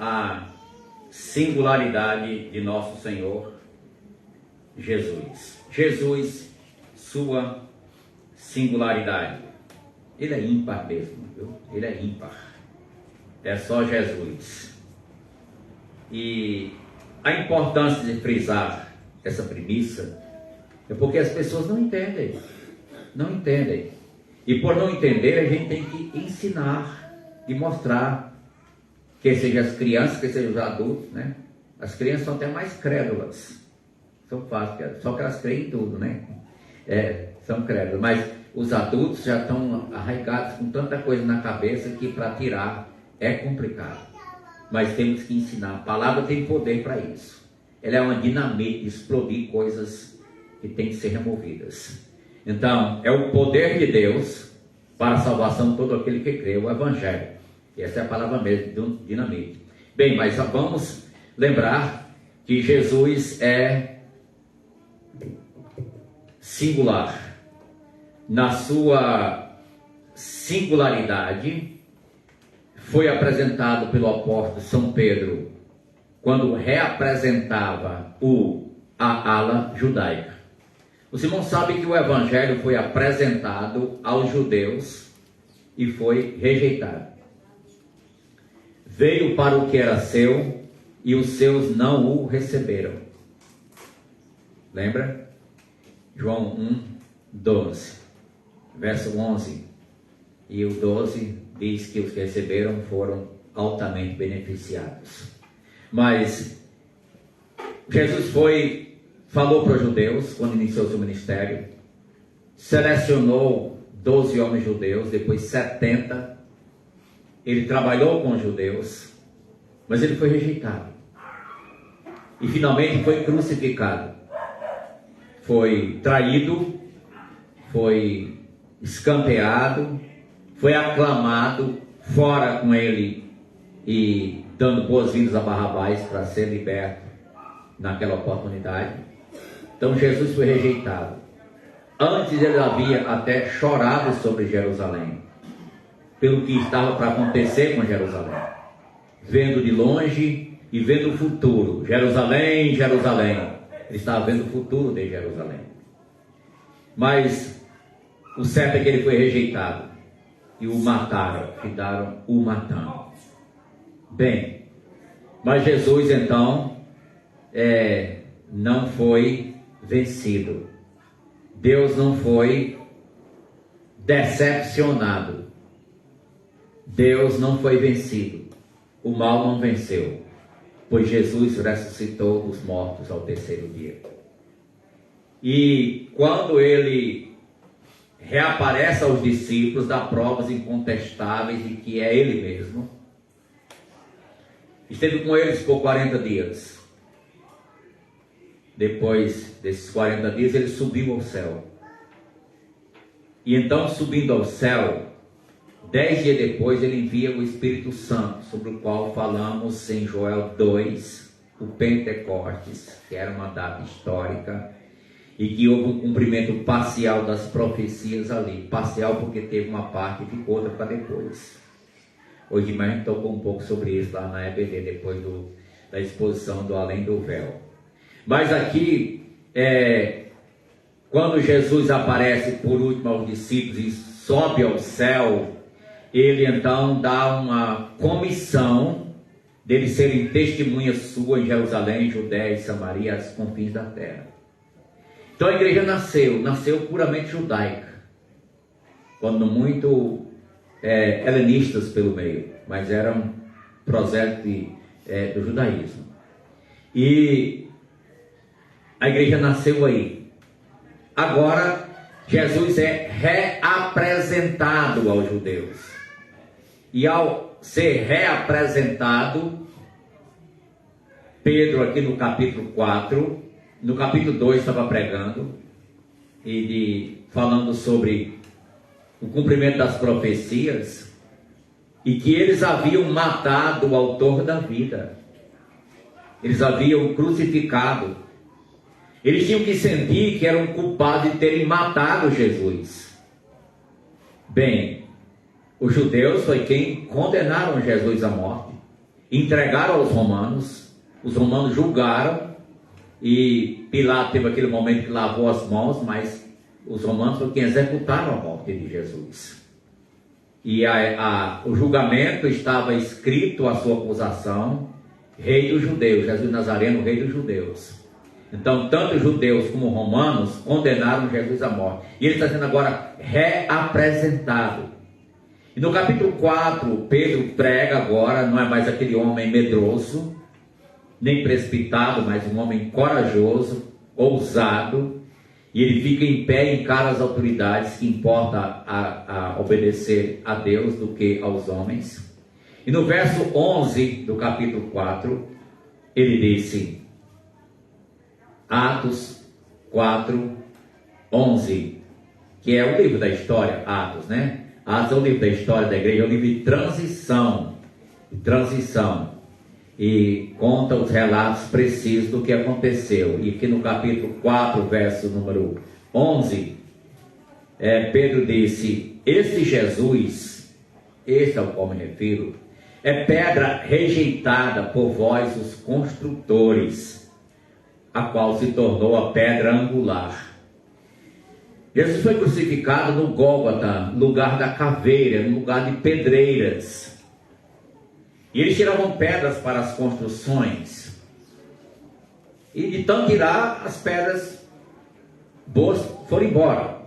a singularidade de nosso Senhor Jesus. Jesus, sua singularidade. Ele é ímpar mesmo, viu? Ele é ímpar. É só Jesus. E a importância de frisar essa premissa é porque as pessoas não entendem. Não entendem. E por não entender, a gente tem que ensinar e mostrar, que seja as crianças, que sejam os adultos, né? As crianças são até mais crédulas. São fáceis, só que elas creem em tudo, né? São crédulas. Mas os adultos já estão arraigados com tanta coisa na cabeça que para tirar é complicado. Mas temos que ensinar. A palavra tem poder para isso. Ela é uma dinamite de explodir coisas que têm que ser removidas. Então, é o poder de Deus para a salvação de todo aquele que crê, o Evangelho. E essa é a palavra mesmo, dinamite. Bem, mas vamos lembrar que Jesus é singular. Na sua singularidade, foi apresentado pelo apóstolo São Pedro quando reapresentava a ala judaica. Os irmãos sabem que o Evangelho foi apresentado aos judeus e foi rejeitado. Veio para o que era seu e os seus não o receberam. Lembra? João 1:12, verso 11 e o 12 diz que os que receberam foram altamente beneficiados. Mas Jesus falou para os judeus quando iniciou seu ministério, selecionou 12 homens judeus, depois 70, ele trabalhou com os judeus, mas ele foi rejeitado, e finalmente foi crucificado, foi traído, foi escanteado, foi aclamado, fora com ele, e dando boas-vindas a Barrabás para ser liberto naquela oportunidade. Então Jesus foi rejeitado. Antes ele havia até chorado sobre Jerusalém, pelo que estava para acontecer com Jerusalém, vendo de longe e vendo o futuro. Jerusalém, Jerusalém. Ele estava vendo o futuro de Jerusalém. Mas o certo é que ele foi rejeitado e o mataram, ficaram o matando. Bem, mas Jesus então não foi vencido. Deus não foi decepcionado. Deus não foi vencido. O mal não venceu, pois Jesus ressuscitou dos mortos ao terceiro dia. E quando ele reaparece aos discípulos, dá provas incontestáveis de que é ele mesmo. Esteve com eles por 40 dias. Depois desses 40 dias, ele subiu ao céu. E então, subindo ao céu, 10 dias depois, ele envia o Espírito Santo, sobre o qual falamos em Joel 2, o Pentecostes, que era uma data histórica, e que houve um cumprimento parcial das profecias ali. Parcial porque teve uma parte e ficou outra para depois. Hoje de manhã a gente tocou um pouco sobre isso lá na EBD, depois da exposição do Além do Véu. Mas aqui, quando Jesus aparece por último aos discípulos e sobe ao céu, ele então dá uma comissão deles serem testemunhas suas em Jerusalém, Judéia e Samaria, aos confins da terra. Então a igreja nasceu puramente judaica, quando muito helenistas pelo meio, mas eram prosélitos do judaísmo. E a igreja nasceu aí. Agora Jesus é reapresentado aos judeus. E ao ser reapresentado, Pedro aqui no capítulo 4, no capítulo 2 estava pregando falando sobre o cumprimento das profecias, e que eles haviam matado o autor da vida, eles haviam crucificado, eles tinham que sentir que eram culpados de terem matado Jesus. Bem, os judeus foi quem condenaram Jesus à morte, entregaram aos romanos, os romanos julgaram, e Pilato teve aquele momento que lavou as mãos, mas os romanos foram quem executaram a morte de Jesus. E o julgamento estava escrito a sua acusação, Rei dos Judeus, Jesus Nazareno, Rei dos Judeus. Então, tanto judeus como romanos condenaram Jesus à morte. E ele está sendo agora reapresentado. E no capítulo 4, Pedro prega agora, não é mais aquele homem medroso, nem precipitado, mas um homem corajoso, ousado. E ele fica em pé e encara as autoridades, que importa a obedecer a Deus do que aos homens. E no verso 11 do capítulo 4, ele disse, Atos 4, 11, que é o livro da história, Atos, né? Atos é o livro da história da igreja, é o livro de transição, e conta os relatos precisos do que aconteceu. E aqui no capítulo 4, verso número 11, Pedro disse, este Jesus, este ao qual me refiro, é pedra rejeitada por vós os construtores, a qual se tornou a pedra angular. Jesus foi crucificado no Gólgota, lugar da caveira, no lugar de pedreiras. E eles tiravam pedras para as construções. E de tanto tirar, as pedras boas foram embora.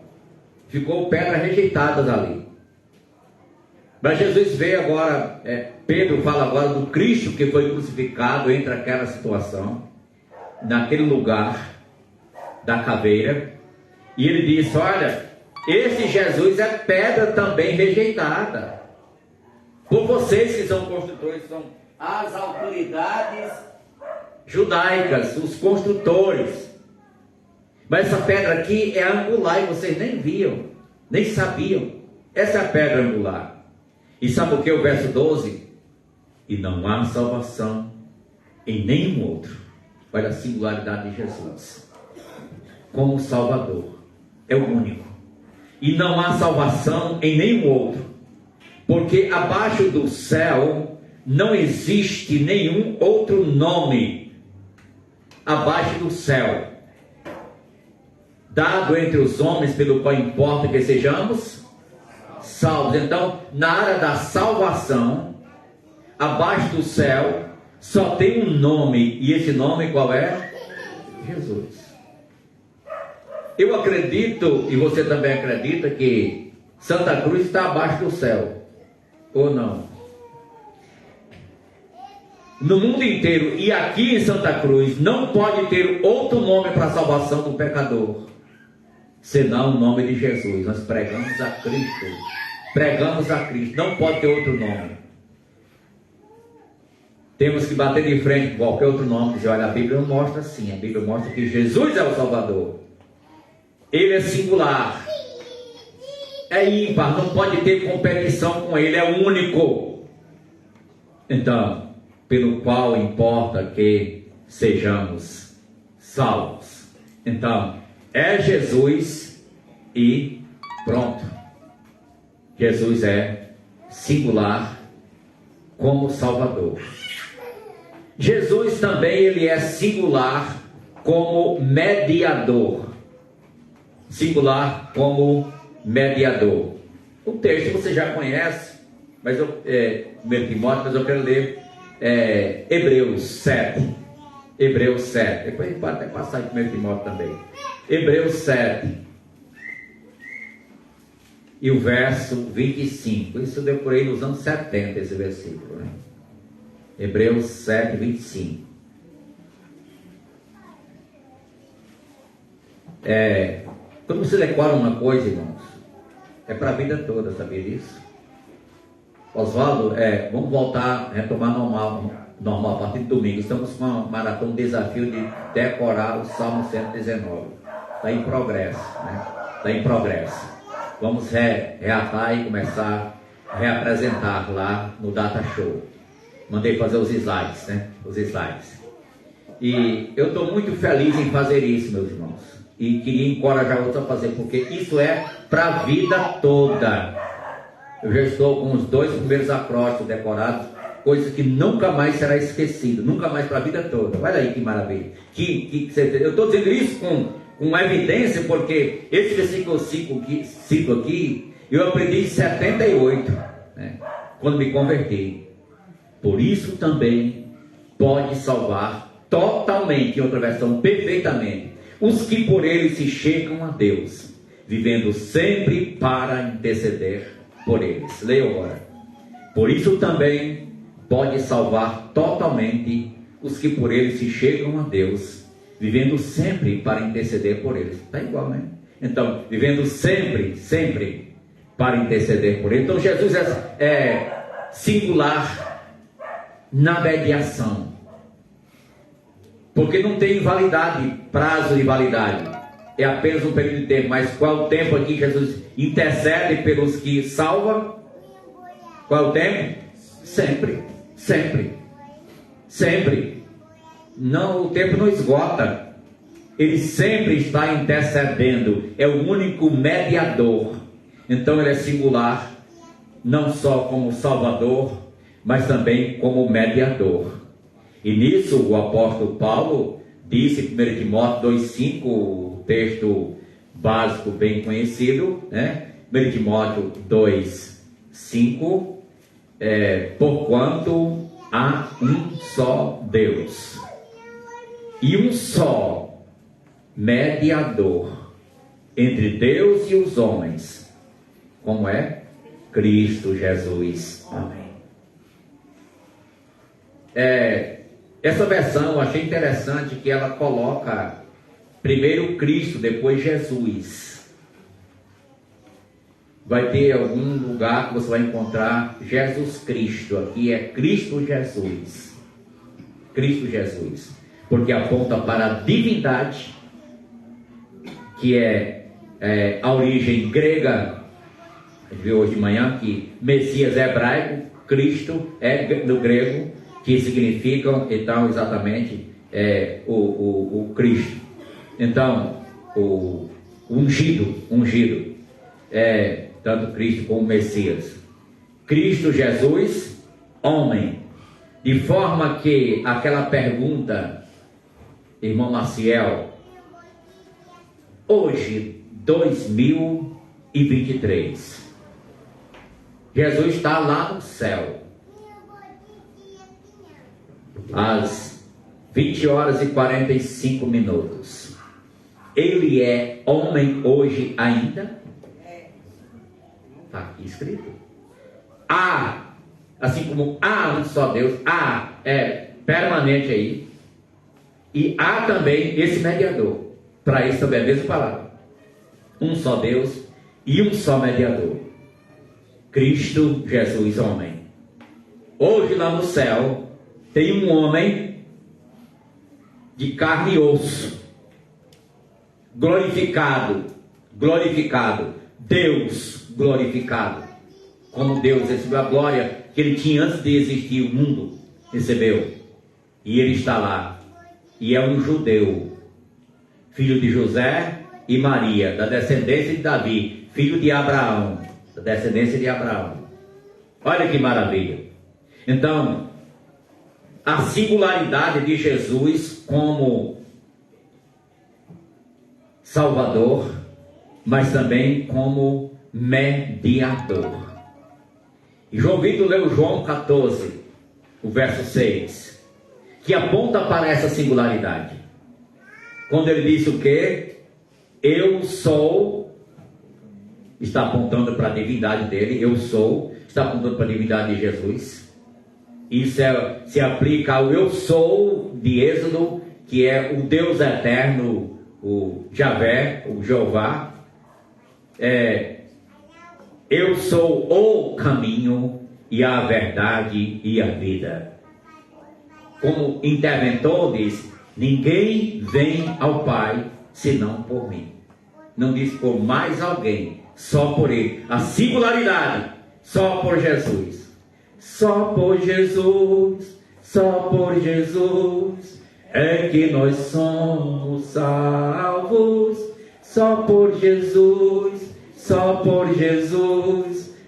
Ficou pedras rejeitadas ali. Mas Jesus veio agora, Pedro fala agora do Cristo que foi crucificado entre aquela situação, naquele lugar da caveira, e ele disse, olha, esse Jesus é pedra também rejeitada por vocês que são construtores, são as autoridades judaicas, os construtores, mas essa pedra aqui é angular e vocês nem viam, nem sabiam. Essa é a pedra angular. E sabe o que? O verso 12, e não há salvação em nenhum outro. Olha a singularidade de Jesus como Salvador, é o único, e não há salvação em nenhum outro, porque abaixo do céu não existe nenhum outro nome abaixo do céu dado entre os homens pelo qual importa que sejamos salvos. Então, na área da salvação, abaixo do céu só tem um nome, e esse nome qual é? Jesus. Eu acredito, e você também acredita, que Santa Cruz está abaixo do céu, ou não? No mundo inteiro, e aqui em Santa Cruz, não pode ter outro nome para a salvação do pecador, senão o nome de Jesus. Nós pregamos a Cristo, não pode ter outro nome. Temos que bater de frente com qualquer outro nome, dizer, olha, a Bíblia não mostra assim, a Bíblia mostra que Jesus é o Salvador. Ele é singular, é ímpar, não pode ter competição com ele, é único. Então, pelo qual importa que sejamos salvos. Então, é Jesus e pronto. Jesus é singular como Salvador. Jesus também ele é singular como mediador. Singular como mediador. O texto você já conhece, mas Timóteo, mas eu quero ler Hebreus 7. Hebreus 7. Depois a gente pode até passar em 1 Timóteo também. Hebreus 7. E o verso 25. Isso eu decorei nos anos 70, esse versículo, né? Hebreus 7, 25. Quando você decora uma coisa, irmãos, é para a vida toda, sabia disso? Oswaldo, vamos voltar a retomar normal a partir de domingo. Estamos com uma maratona, um desafio de decorar o Salmo 119. Está em progresso, né? Está em progresso. Vamos reatar e começar a reapresentar lá no Data Show. Mandei fazer os slides, né? Os slides. E eu estou muito feliz em fazer isso, meus irmãos. E queria encorajar outros a fazer, porque isso é para a vida toda. Eu já estou com os 2 primeiros acrósticos decorados coisa que nunca mais será esquecida, nunca mais para a vida toda. Olha aí que maravilha. Eu estou dizendo isso com evidência, porque esse versículo 5 aqui, eu aprendi em 78, né, quando me converti. Por isso também pode salvar totalmente, em outra versão, perfeitamente, os que por ele se chegam a Deus, vivendo sempre para interceder por eles. Leia agora. Por isso também pode salvar totalmente os que por ele se chegam a Deus, vivendo sempre para interceder por eles. Está igual, né? Então, vivendo sempre para interceder por eles. Então, Jesus é singular na mediação, porque não tem validade, prazo de validade, é apenas um período de tempo. Mas qual o tempo aqui? Jesus intercede pelos que salva. Qual o tempo? Sempre. Não, o tempo não esgota. Ele sempre está intercedendo. É o único mediador. Então ele é singular, não só como Salvador, mas também como mediador. E nisso o apóstolo Paulo disse em 1 Timóteo 2,5, o texto básico bem conhecido, né? 1 Timóteo 2,5, porquanto há um só Deus e um só mediador entre Deus e os homens, como é Cristo Jesus. Amém. Essa versão eu achei interessante, que ela coloca primeiro Cristo, depois Jesus. Vai ter algum lugar que você vai encontrar Jesus Cristo. Aqui é Cristo Jesus. Cristo Jesus. Porque aponta para a divindade, que é a origem grega. A gente viu hoje de manhã que Messias é hebraico, Cristo é no grego, que significam então exatamente o Cristo. Então, o ungido, tanto Cristo como Messias. Cristo Jesus, homem. De forma que aquela pergunta, irmão Maciel, hoje, 2023, Jesus está lá no céu, às 20 horas e 45 minutos. Ele é homem hoje ainda? Está aqui escrito. Há, assim como há um só Deus, há é permanente aí, e há também esse mediador. Para isso também é a mesma palavra. Um só Deus e um só mediador. Cristo Jesus, homem. Hoje lá no céu tem um homem de carne e osso, glorificado, Deus glorificado, como Deus recebeu a glória que ele tinha antes de existir o mundo, recebeu, e ele está lá, e é um judeu, filho de José e Maria, da descendência de Davi, filho de Abraão, da descendência de Abraão. Olha que maravilha. Então, a singularidade de Jesus como Salvador, mas também como mediador. E João Vitor leu João 14, o verso 6, que aponta para essa singularidade. Quando ele disse o quê? Eu sou, está apontando para a divindade dele, eu sou, está apontando para a divindade de Jesus. Isso se aplica ao eu sou de Êxodo, que é o Deus eterno, o Javé, o Jeová. Eu sou o caminho e a verdade e a vida. Como interventor diz, ninguém vem ao Pai senão por mim. Não diz por mais alguém, só por ele. A singularidade, só por Jesus. Só por Jesus, é que nós somos salvos. Só por Jesus,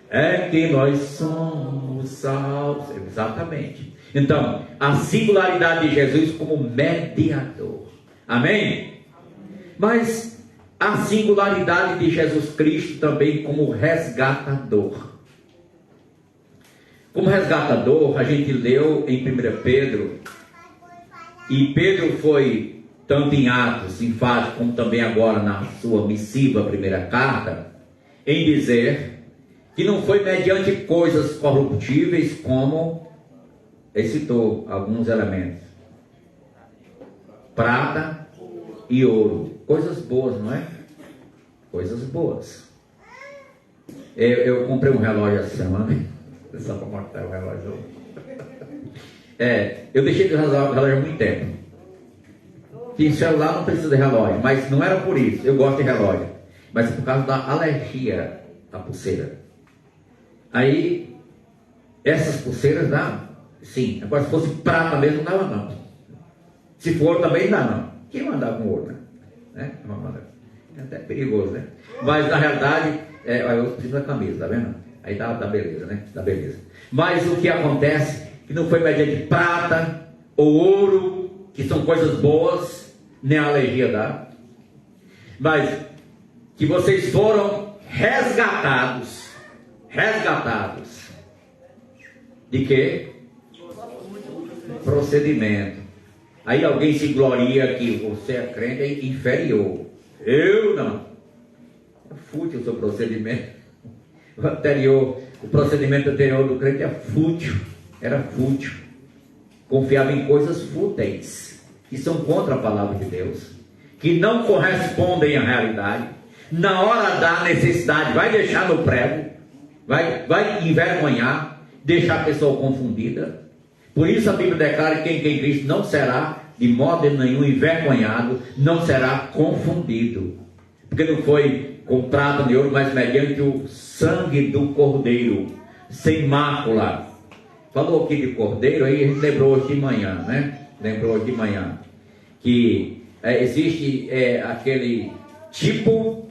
é que nós somos somos salvos. Exatamente. Então, a singularidade de Jesus como mediador. Amém? Mas a singularidade de Jesus Cristo também como resgatador. Como resgatador, a gente leu em 1 Pedro, e Pedro foi, tanto em Atos, enfático, como também agora na sua missiva, primeira carta, em dizer que não foi mediante coisas corruptíveis, como ele citou alguns elementos: prata e ouro, coisas boas, não é? Coisas boas. Eu comprei um relógio essa semana, só para mostrar o relógio. Eu deixei de usar o relógio há muito tempo. E celular não precisa de relógio, mas não era por isso. Eu gosto de relógio, mas por causa da alergia à pulseira. Aí, essas pulseiras dá, sim. Agora, se fosse prata mesmo, não dava não. Se for também dá não. Quem mandar com ouro, né? É até perigoso, né? Mas na realidade, eu preciso da camisa, tá vendo? Aí dá beleza, né? Dá beleza. Mas o que acontece, que não foi mediante prata ou ouro, que são coisas boas, nem a alergia dá, mas que vocês foram resgatados. De quê? Procedimento. Aí alguém se gloria que você é crente, é inferior. Eu não. É fútil o seu procedimento. O procedimento anterior do crente é fútil. Era fútil. Confiava em coisas fúteis, que são contra a palavra de Deus, que não correspondem à realidade. Na hora da necessidade, vai deixar no prego, vai envergonhar, deixar a pessoa confundida. Por isso a Bíblia declara que quem tem Cristo não será de modo nenhum envergonhado, não será confundido, porque não foi com prata nem ouro, mas mediante o sangue do Cordeiro, sem mácula. Falou aqui de Cordeiro, aí a gente lembrou hoje de manhã, né? Lembrou hoje de manhã que existe aquele tipo,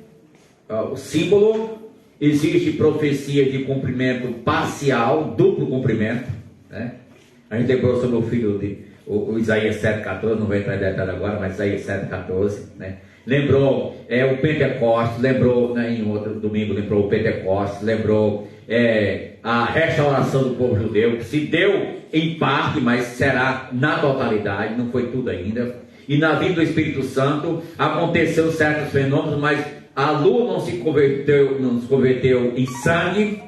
o símbolo. Existe profecia de cumprimento parcial, duplo cumprimento, né? A gente lembrou sobre o filho de o Isaías 7,14, não vou entrar em detalhe agora, mas Isaías 7,14, né? Lembrou o Pentecostes, lembrou, né, em outro domingo, lembrou o Pentecostes, lembrou a restauração do povo judeu, que se deu em parte, mas será na totalidade, não foi tudo ainda. E na vida do Espírito Santo aconteceu certos fenômenos, mas a lua não se converteu em sangue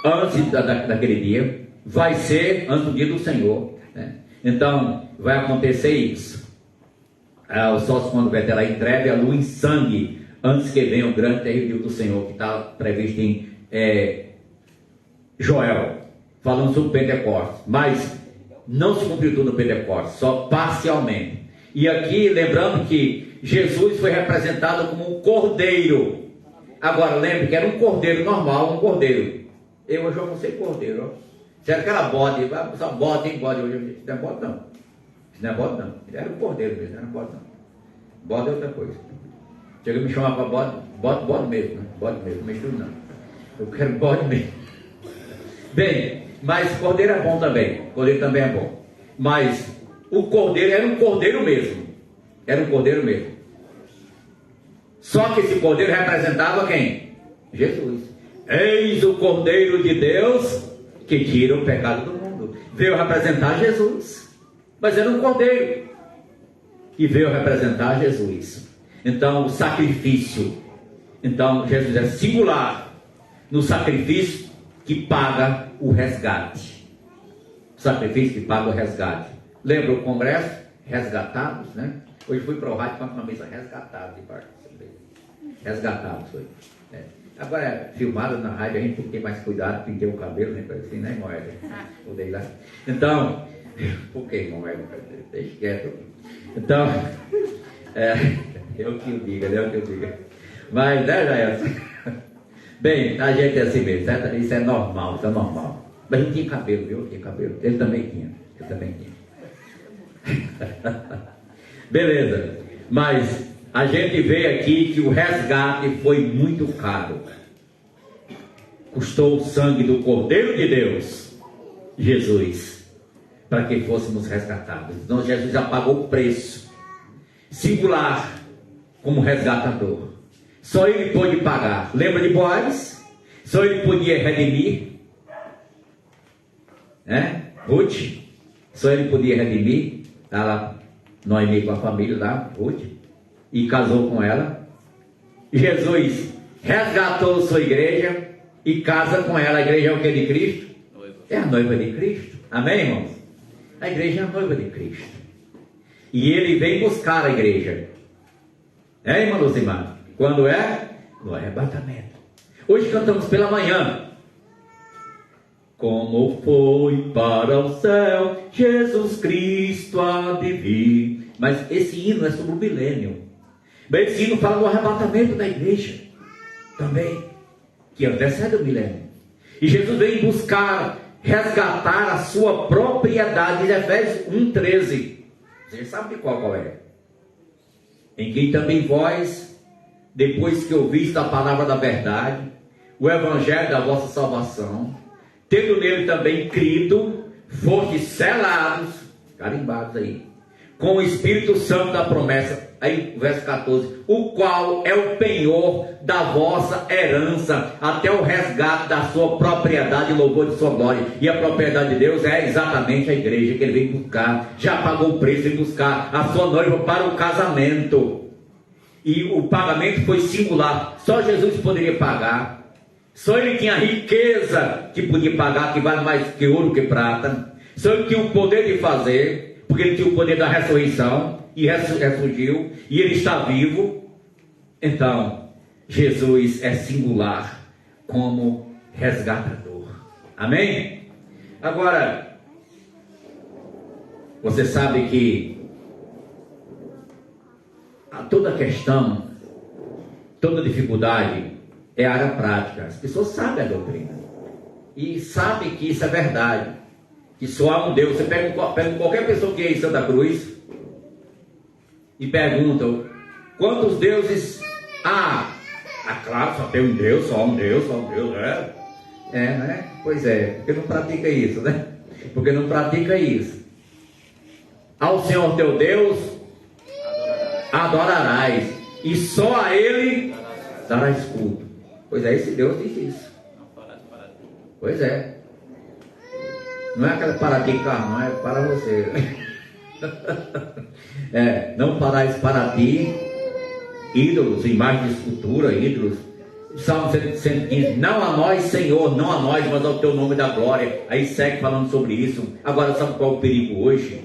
antes daquele dia. Vai ser antes do dia do Senhor, né? Então vai acontecer isso. O sol se converterá em treva e a lua em sangue, antes que venha o grande terrível dia do Senhor, que está previsto em Joel, falando sobre o Pentecostes. Mas não se cumpriu tudo no Pentecostes, só parcialmente. E aqui lembrando que Jesus foi representado como um cordeiro. Agora lembre que era um cordeiro normal, um cordeiro. Eu hoje não sei cordeiro, ó. Se era aquela bode, só bode, hein, bode. Hoje não é bode não. Isso não é bode não. Ele era um cordeiro mesmo, não era bode não. Bode é outra coisa. Chega a me chamar para bode mesmo, né? Bode mesmo, não misturo não. Eu quero bode mesmo. Bem, mas cordeiro é bom também. Cordeiro também é bom. Mas o cordeiro era um cordeiro mesmo. Era um cordeiro mesmo. Só que esse cordeiro representava quem? Jesus. Eis o Cordeiro de Deus que tira o pecado do mundo. Veio representar Jesus. Mas era um cordeiro. E veio representar Jesus. Então, o sacrifício. Então, Jesus é singular no sacrifício que paga o resgate. O sacrifício que paga o resgate. Lembra o congresso? Resgatados, né? Hoje fui para o rádio com uma camisa resgatada de parte. Resgatados foi. Agora é filmado na rádio, a gente tem que ter mais cuidado, pintei o cabelo, né? Assim, né, Moeda? Mudei lá. Então, por que, Moeda? Deixa quieto. Então, eu que o diga, né? Eu que o diga. Mas, né, Jair? Bem, a gente é assim mesmo, certo? Isso é normal, isso é normal. Mas ele tinha cabelo, viu? Tinha cabelo. Ele também tinha. Beleza. Mas a gente vê aqui que o resgate foi muito caro. custou o sangue do Cordeiro de Deus, Jesus, para que fôssemos resgatados. Então Jesus já pagou o preço, singular, como resgatador. Só ele pôde pagar. Lembra de Boaz? Só ele podia redimir, Ruth, só ele podia redimir. Está lá Noemi com a família lá, Ruth, e casou com ela. Jesus resgatou sua igreja e casa com ela. A igreja é o que de Cristo? É a noiva de Cristo. Amém, irmãos? A igreja é a noiva de Cristo. E ele vem buscar a igreja. Irmã Lucimar? Quando é? No arrebatamento. Hoje cantamos pela manhã. Como foi para o céu, Jesus Cristo há de vir. Mas esse hino é sobre o milênio. Mas esse hino fala do arrebatamento da igreja também, que antecede o milênio. E Jesus vem buscar, resgatar a sua propriedade. Efésios 1,13. Você sabe de qual é? Em quem também vós, depois que ouvistes a palavra da verdade, o evangelho da vossa salvação, tendo nele também crido, fostes selados, carimbados aí, com o Espírito Santo da promessa. Aí, verso 14: o qual é o penhor da vossa herança, até o resgate da sua propriedade, louvor de sua glória. E a propriedade de Deus é exatamente a igreja que ele vem buscar. Já pagou o preço de buscar a sua noiva para o casamento. E o pagamento foi singular. Só Jesus poderia pagar. Só ele tinha riqueza que podia pagar, que vale mais que ouro que prata. Só ele tinha o poder de fazer, porque ele tinha o poder da ressurreição, e ressurgiu, e ele está vivo. Então, Jesus é singular como resgatador. Amém? Agora, você sabe que toda questão, toda dificuldade é área prática. As pessoas sabem a doutrina e sabem que isso é verdade, que só há um Deus. Você pega qualquer pessoa que é em Santa Cruz e pergunta: quantos deuses há? Claro, só tem um Deus, só um Deus, né? Pois é, porque não pratica isso, né? Porque não pratica isso. Ao Senhor teu Deus adorarás, e só a Ele darás culto. Pois é, esse Deus diz isso. Pois é. Não é aquela para ti, carro, não é para você. Não parais para ti ídolos, imagens de escultura, ídolos. Salmo 115: não a nós, Senhor, não a nós, mas ao teu nome da glória. Aí segue falando sobre isso. Agora, sabe qual é o perigo hoje?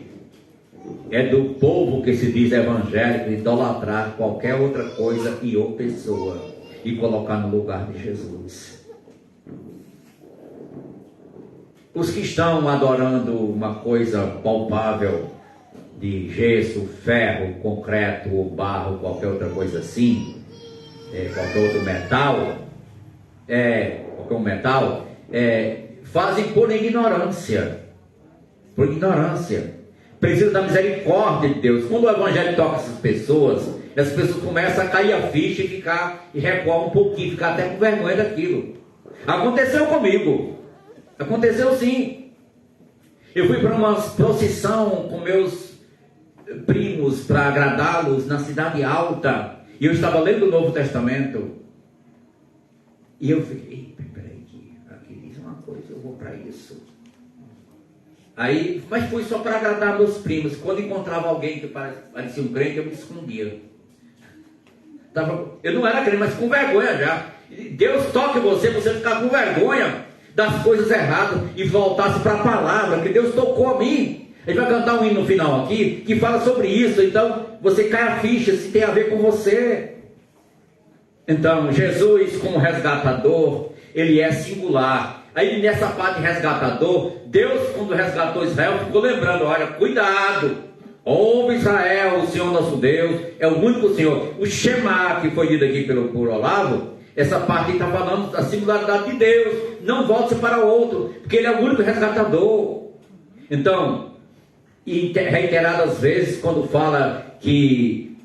É do povo que se diz evangélico idolatrar qualquer outra coisa e ou pessoa e colocar no lugar de Jesus. Os que estão adorando uma coisa palpável, de gesso, ferro, concreto ou barro, qualquer outra coisa assim, qualquer outro metal, fazem por ignorância. Por ignorância. Precisa da misericórdia de Deus. Quando o evangelho toca essas pessoas começam a cair a ficha e recuar um pouquinho, ficar até com vergonha daquilo. Aconteceu comigo. Aconteceu sim. Eu fui para uma procissão com meus primos para agradá-los na Cidade Alta, e eu estava lendo o Novo Testamento, e eu fiquei: peraí, aqui diz uma coisa, eu vou para isso. Aí, mas fui só para agradar meus primos. Quando encontrava alguém que parecia um crente, eu me escondia. Eu não era crente, mas com vergonha já. Deus toca em você ficar com vergonha das coisas erradas e voltasse para a palavra, que Deus tocou a mim. A gente vai cantar um hino no final aqui que fala sobre isso. Então você cai a ficha se tem a ver com você. Então Jesus, como resgatador, ele é singular. Aí nessa parte resgatador, Deus, quando resgatou Israel, ficou lembrando: olha, cuidado, ouve Israel, o Senhor nosso Deus é o único Senhor. O Shema, que foi dito aqui por Olavo, essa parte está falando da singularidade de Deus. Não volte para outro, porque ele é o único resgatador. Então, e reiteradas vezes, quando fala que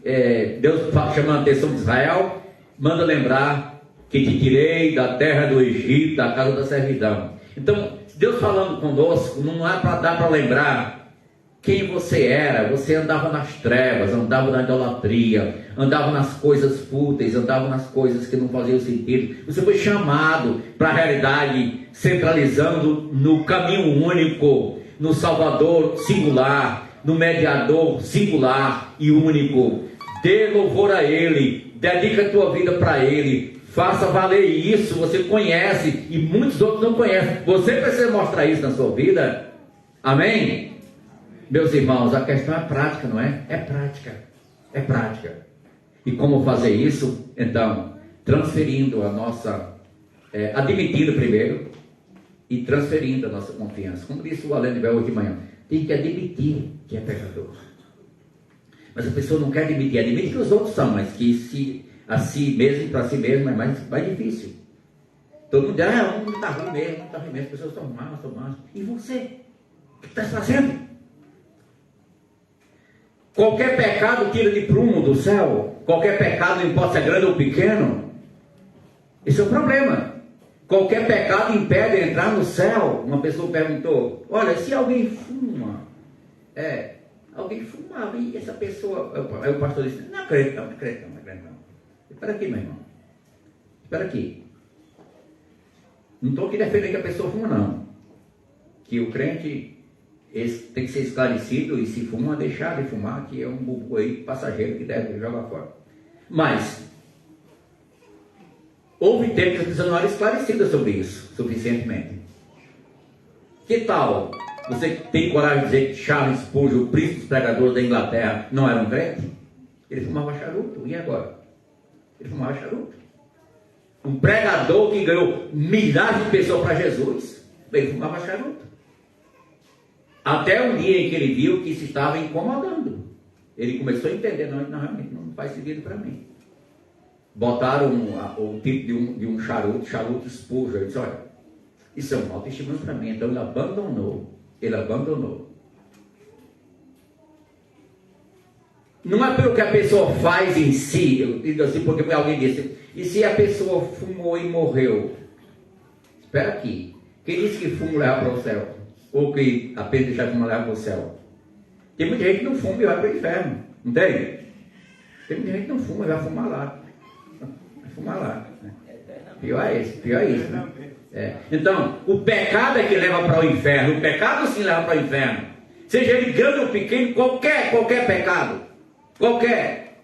Deus chama a atenção de Israel, manda lembrar que te tirei da terra do Egito, da casa da servidão. Então, Deus falando conosco, não é para dar para lembrar quem você era. Você andava nas trevas, andava na idolatria, andava nas coisas fúteis, andava nas coisas que não faziam sentido. Você foi chamado para a realidade, centralizando no caminho único, no Salvador singular, no mediador singular e único. Dê louvor a Ele, dedica a tua vida para Ele, faça valer isso. Você conhece e muitos outros não conhecem. Você precisa mostrar isso na sua vida. Amém? Meus irmãos, a questão é prática, não é? É prática. É prática. E como fazer isso? Então, transferindo a nossa, admitindo primeiro e transferindo a nossa confiança. Como disse o Alain de Bel hoje de manhã, tem que admitir que é pecador. Mas a pessoa não quer admitir. Admite que os outros são, mas que a si mesmo, para si mesmo, é mais difícil. Todo mundo diz, o mundo está ruim mesmo, as pessoas estão más. E você? O que está fazendo? Qualquer pecado tira de prumo do céu. Qualquer pecado, não importa se é grande ou pequeno. Esse é o problema. Qualquer pecado impede de entrar no céu. Uma pessoa perguntou, olha, se alguém fuma, alguém fumava, e essa pessoa, aí o pastor disse, não acredito não. Espera aqui, meu irmão. Espera aqui. Não estou aqui defendendo que a pessoa fuma, não. Que o crente tem que ser esclarecido, e se fuma, deixar de fumar, que é um bubu aí passageiro que deve jogar fora. Mas houve tempo que as pessoas não eram esclarecidas sobre isso suficientemente. Que tal você tem coragem de dizer que Charles Spurgeon, o príncipe dos pregadores da Inglaterra, não era um crente? Ele fumava charuto, e agora? Ele fumava charuto. Um pregador que ganhou milhares de pessoas para Jesus, ele fumava charuto. Até um dia em que ele viu que isso estava incomodando. Ele começou a entender, não, realmente não faz sentido para mim. Botaram o tipo de um charuto Spurgeon. Ele disse, olha, isso é um mau testemunho para mim. Então ele abandonou. Não é pelo que a pessoa faz em si, eu digo assim, porque alguém disse, e se a pessoa fumou e morreu? Espera aqui, quem disse que fumo leva para o céu? Ou que apenas deixar fumar leva para o céu? Tem muita gente que não fuma e vai para o inferno, entende? Tem muita gente que não fuma e vai fumar lá. Vai fumar lá. Pior é isso, né? Então, o pecado é que leva para o inferno. O pecado sim leva para o inferno. Seja ele grande ou pequeno, qualquer pecado. Qualquer.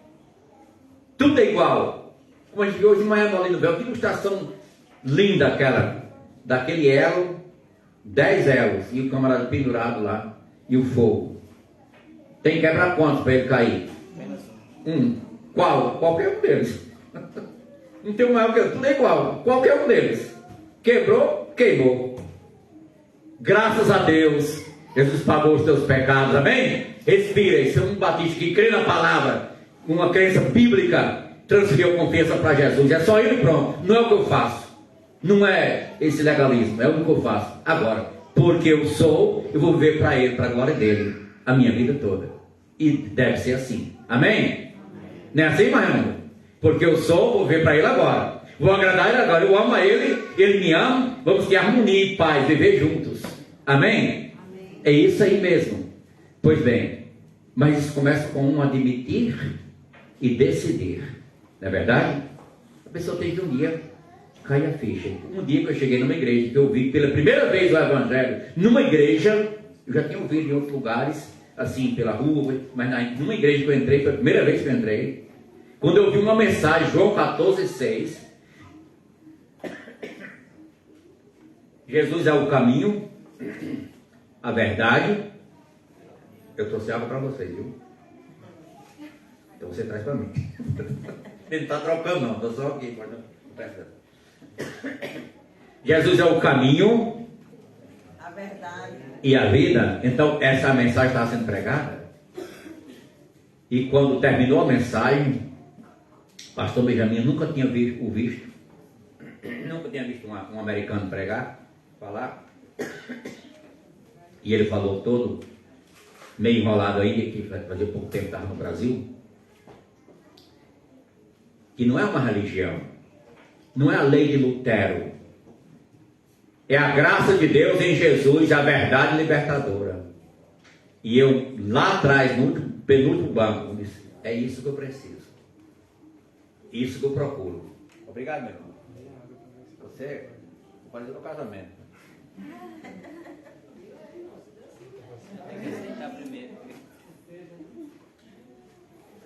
Tudo é igual. Como a gente viu hoje de manhã no Além do Véu, que ilustração linda aquela. Daquele elo, 10 elos. E o camarada pendurado lá. E o fogo. Tem que quebrar quantos para ele cair? Qual? Qualquer um deles. Não tem um maior que outro. Tudo é igual. Qualquer um deles. Quebrou, queimou. Graças a Deus, Jesus pagou os teus pecados, amém? Respira, isso é um batista que crê na palavra, uma crença bíblica, transferiu confiança para Jesus. É só ele, pronto. Não é o que eu faço. Não é esse legalismo, é o que eu faço. Agora, porque eu sou, eu vou viver para ele, para a glória dele, a minha vida toda. E deve ser assim, amém? Não é assim, irmão? Porque eu sou, vou viver para ele agora. Vou agradar ele agora, eu amo a ele, ele me ama, vamos ter harmonia e paz, viver juntos. Amém? Amém. É isso aí mesmo. Pois bem, mas isso começa com um admitir e decidir. Não é verdade? A pessoa tem que um dia cair a ficha. Um dia que eu cheguei numa igreja, que eu ouvi pela primeira vez o evangelho, numa igreja, eu já tinha ouvido em outros lugares, assim, pela rua, mas numa igreja que eu entrei, foi a primeira vez que eu entrei, quando eu ouvi uma mensagem, João 14,6, Jesus é o caminho, a verdade. Eu trouxe água para vocês, viu? Então você traz para mim. Ele não está trocando não, estou só aqui. Jesus é o caminho, a verdade e a vida. Então essa mensagem estava sendo pregada. E quando terminou a mensagem, pastor Benjamin nunca tinha visto. Nunca tinha visto um americano pregar, falar. E ele falou todo meio enrolado ainda, que fazia pouco tempo estava no Brasil, que não é uma religião, Não é a lei de Lutero. É a graça de Deus em Jesus, a verdade libertadora. E eu, lá atrás, no penúltimo banco, disse, é isso que eu preciso. Isso que eu procuro. Obrigado, meu irmão. Você vai fazer o casamento. Tem que aceitar primeiro.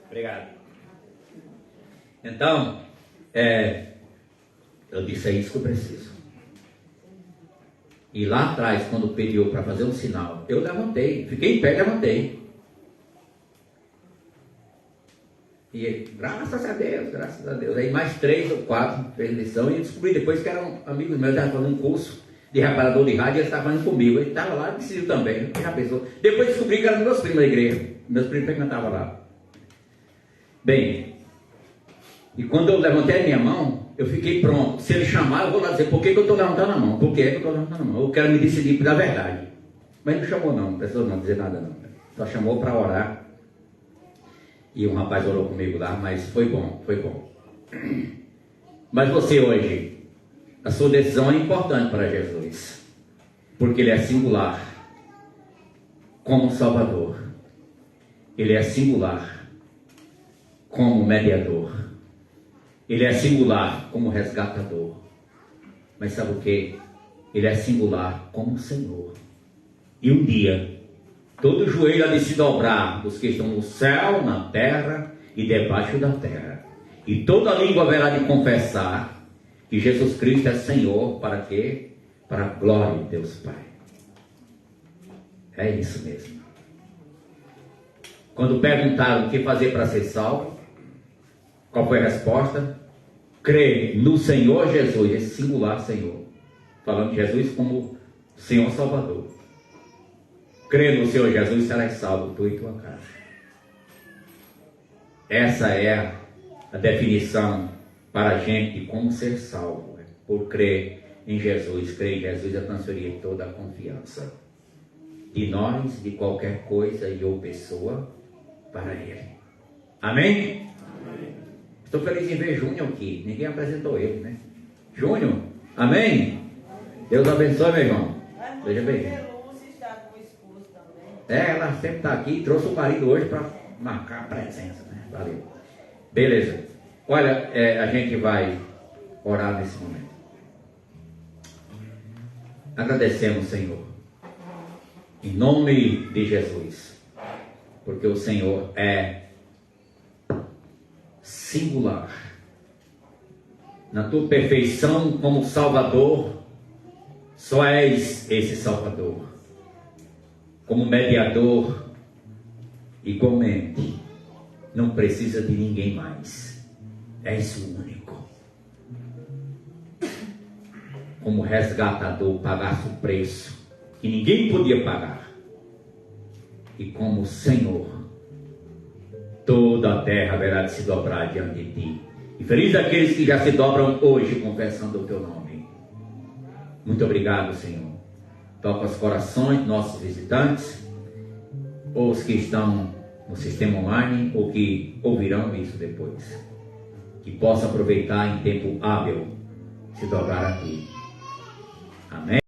Obrigado. Então, eu disse, é isso que eu preciso. E lá atrás, quando pediu para fazer um sinal, eu levantei, fiquei em pé e levantei. E ele, graças a Deus, graças a Deus. Aí mais 3 ou 4 fez lição e descobri depois que eram amigos meus, estavam fazendo um curso de reparador de rádio e eles estavam falando comigo. Ele estava lá e decidiu também, já pensou. Depois descobri que eram meus primos da igreja, meus primos que cantavam lá. Bem, e quando eu levantei a minha mão, eu fiquei pronto. Se ele chamar, eu vou lá dizer por que eu estou levantando a mão. Por que eu estou levantando a mão? Eu quero me decidir pela verdade. Mas não chamou não, não precisou não dizer nada não. Só chamou para orar. E um rapaz orou comigo lá, mas foi bom, foi bom. Mas você hoje, a sua decisão é importante para Jesus. Porque Ele é singular como Salvador. Ele é singular como mediador. Ele é singular como resgatador. Mas sabe o que? Ele é singular como Senhor. E um dia, todo joelho há de se dobrar dos que estão no céu, na terra e debaixo da terra. E toda língua haverá de confessar que Jesus Cristo é Senhor. Para quê? Para a glória de Deus Pai. É isso mesmo. Quando perguntaram o que fazer para ser salvo, qual foi a resposta? Crê no Senhor Jesus, esse singular Senhor. Falando de Jesus como Senhor Salvador. Crê no Senhor Jesus e serás salvo, tu e tua casa. Essa é a definição para a gente de como ser salvo. Por crer em Jesus. Crer em Jesus é transferir toda a confiança de nós, de qualquer coisa e ou pessoa para Ele. Amém? Estou feliz em ver Júnior aqui. Ninguém apresentou ele, né? Júnior, amém? Deus abençoe, meu irmão. Seja bem-vindo. Ela sempre está aqui e trouxe o marido hoje para marcar a presença, né? Valeu. Beleza. Olha, a gente vai orar nesse momento. Agradecemos, Senhor, em nome de Jesus, porque o Senhor é singular. Na tua perfeição como Salvador, só és esse Salvador. Como mediador, igualmente, não precisa de ninguém mais. És o único. Como resgatador, pagaste o preço que ninguém podia pagar. E como Senhor, toda a terra haverá de se dobrar diante de ti. E feliz aqueles que já se dobram hoje, confessando o teu nome. Muito obrigado, Senhor. Toca os corações dos nossos visitantes, ou os que estão no sistema online, ou que ouvirão isso depois. Que possa aproveitar em tempo hábil, se dobrar a ti. Amém.